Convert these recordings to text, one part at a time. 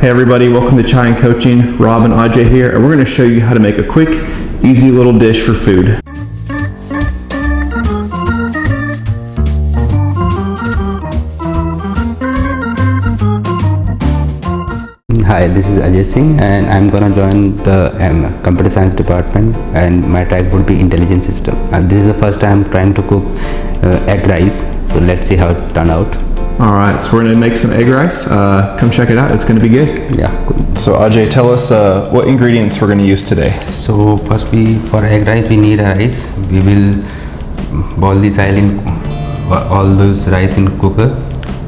Hey everybody, welcome to Chai and Coaching. Rob and Ajay here, and we're going to show you how to make a quick, easy little dish for food. Hi, this is Ajay Singh and I'm gonna join the computer science department, and my track would be intelligent system. This is the first time I'm trying to cook egg rice, so let's see how it turned out. Alright, so we're going to make some egg rice. Come check it out, it's going to be good. Yeah, good. So Ajay, tell us what ingredients we're going to use today. So first, for egg rice we need a rice. We will boil this all those rice in cooker,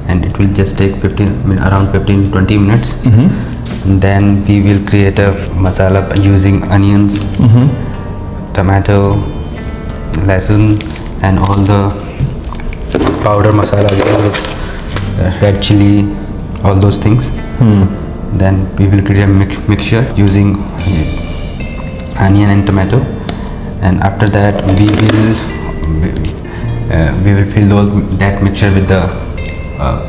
and it will just take around 15-20 minutes. And then we will create a masala using onions, tomato, lasun, and all the powder masala with red chili, all those things. Then we will create a mixture using onion and tomato, and after that we will fill that mixture with the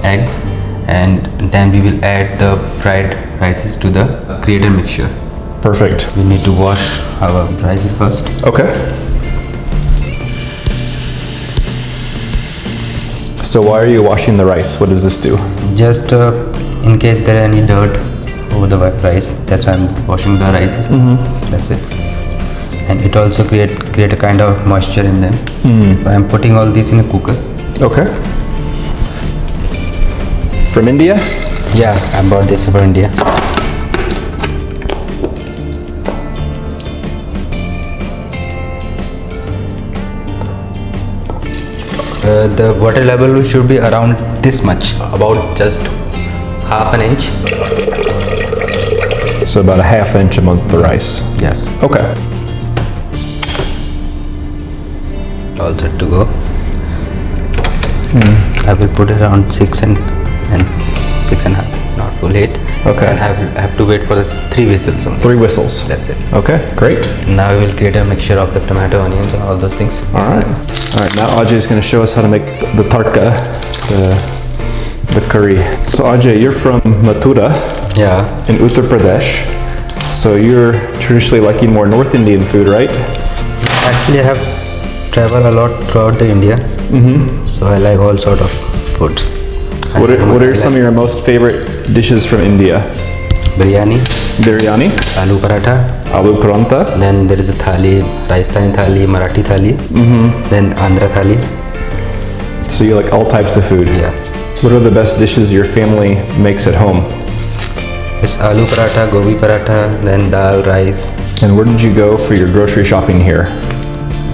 eggs, and then we will add the fried rices to the created mixture. Perfect. We need to wash our rices first. Okay. So why are you washing the rice? What does this do? Just in case there are any dirt over the rice, that's why I'm washing the rices. That's it. And it also create a kind of moisture in them. So I'm putting all this in a cooker. Okay. From India? Yeah, I bought this from India. The water level should be around this much, about just half an inch. So about a half inch among the rice. Yes. Okay. All set to go. I will put it around 6 and 6.5, not full 8. Okay. And I have to wait for the 3 whistles only. 3 whistles. That's it. Okay, great. Now we will create a mixture of the tomato, onions, and all those things. All right. All right, now Ajay is going to show us how to make the tarka, the curry. So Ajay, you're from Mathura Yeah. in Uttar Pradesh. So you're traditionally liking more North Indian food, right? Actually, I have traveled a lot throughout the India. So I like all sort of food. What are some of your most favorite dishes from India? Biryani, Biryani, aloo paratha. aloo paranta. Then there is a thali, Rajasthani thali, Marathi thali. Then Andhra thali. So you like all types of food? Yeah. What are the best dishes your family makes at home? It's aloo paratha, gobi paratha, then dal, rice. And where did you go for your grocery shopping here?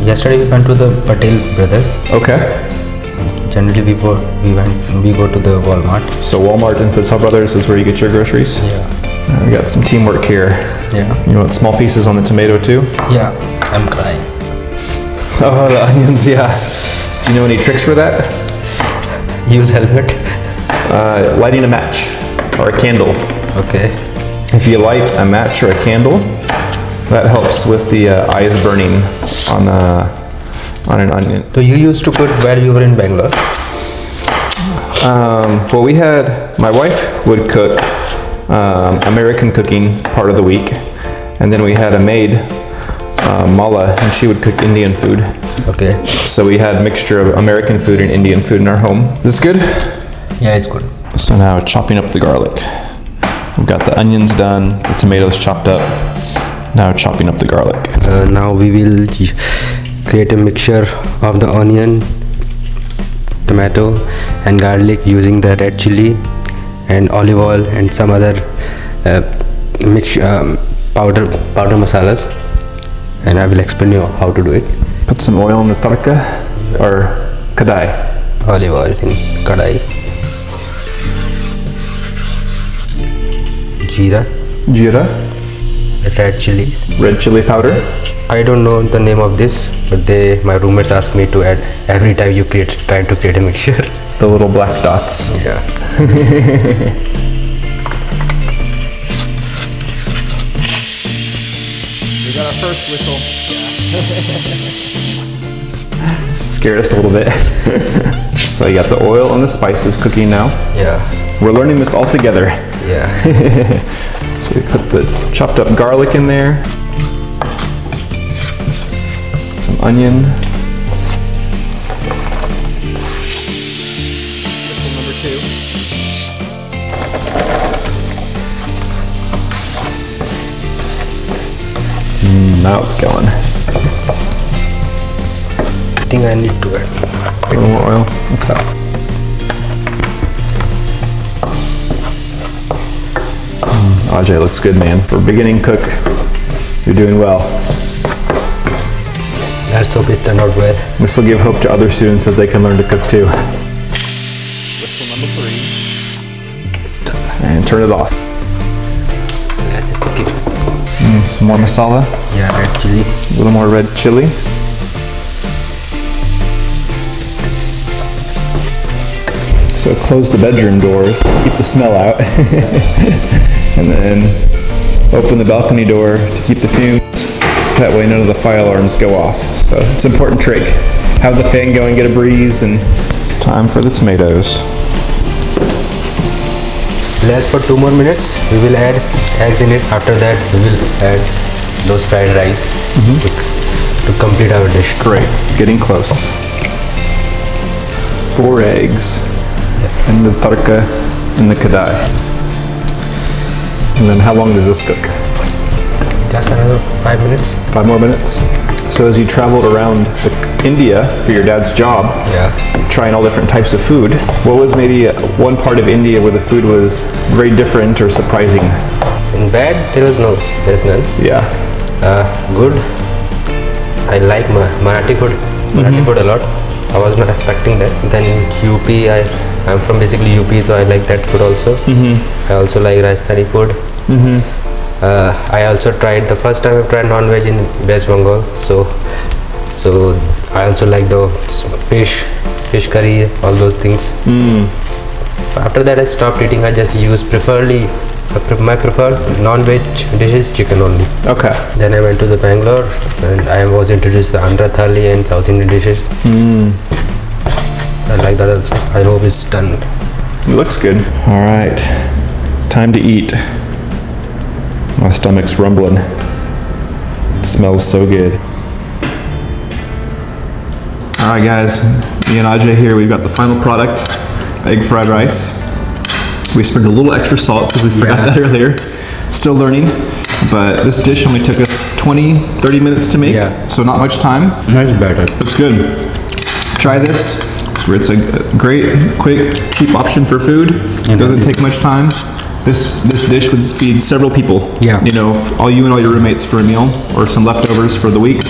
Yesterday we went to the Patel Brothers. Okay. Generally we go to the Walmart. So Walmart and Patel Brothers is where you get your groceries? Yeah. We got some teamwork here. Yeah. You want small pieces on the tomato too? Yeah. I'm crying. Oh, the onions, yeah. Do you know any tricks for that? Use helmet. Lighting a match or a candle. Okay. If you light a match or a candle, that helps with the eyes burning on an onion. So you used to cook while you were in Bangalore? Well, my wife would cook American cooking part of the week, and then we had a maid, Mala, and she would cook Indian food. Okay. So we had a mixture of American food and Indian food in our home. Is this good? Yeah, it's good. So now chopping up the garlic. We've got the onions done, the tomatoes chopped up. Now chopping up the garlic. Now we will create a mixture of the onion, tomato, and garlic using the red chili and olive oil and some other powder masalas. And I will explain you how to do it. Put some oil in the tarka or kadai. Olive oil in kadai. Jeera. Jeera. Red chilies. Red chili powder. I don't know the name of this, but my roommates ask me to add every time you try to create a mixture. The little black dots. Yeah. We got our first whistle. Scared us a little bit. So you got the oil and the spices cooking now. Yeah. We're learning this all together. Yeah. So we put the chopped up garlic in there, some onion. Number 2. Now it's going. I think I need to add A little more oil. Okay. Ajay looks good, man. For a beginning cook, you're doing well. Let's hope it turned out well. This will give hope to other students that they can learn to cook too. And turn it off. Let's cook it. Some more masala, Yeah, red chili. a little more red chili. So close the bedroom doors, keep the smell out. And then open the balcony door to keep the fumes. That way none of the fire alarms go off. So it's an important trick. Have the fan going, get a breeze, and time for the tomatoes. Let's for 2 more minutes. We will add eggs in it. After that, we will add those fried rice to complete our dish. Great, getting close. 4 eggs, and the tarka, and the kadai. And then how long does this cook? Just another 5 minutes. 5 more minutes? So as you traveled around India for your dad's job, Yeah. trying all different types of food, what was maybe one part of India where the food was very different or surprising? In bad, there is none. Yeah. Good. I like Marathi food. Marathi food a lot. I was not expecting that. Then in UP, I'm from basically UP, so I like that food also. I also like Rajasthani food. I also tried the first time I tried non-veg in West Bengal. So I also like the fish curry, all those things. After that, I stopped eating. I just use my preferred non-veg dish is chicken only. Okay. Then I went to the Bangalore and I was introduced to Andhra Thali and South Indian dishes. I like that also. I hope it's done. It looks good. All right, time to eat. My stomach's rumbling. It smells so good. All right, guys, me and Ajay here, we've got the final product, egg fried rice. We sprinkled a little extra salt because we forgot that earlier. Still learning, but this dish only took us 20-30 minutes to make, Yeah. so not much time. Much better. It's good. Try this. It's a great, quick, cheap option for food. It doesn't take much time. This dish would feed several people. Yeah. You know, all you and all your roommates for a meal, or some leftovers for the week.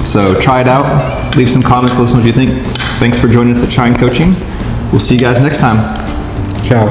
So try it out. Leave some comments. Let us know what you think. Thanks for joining us at Shine Coaching. We'll see you guys next time. Ciao.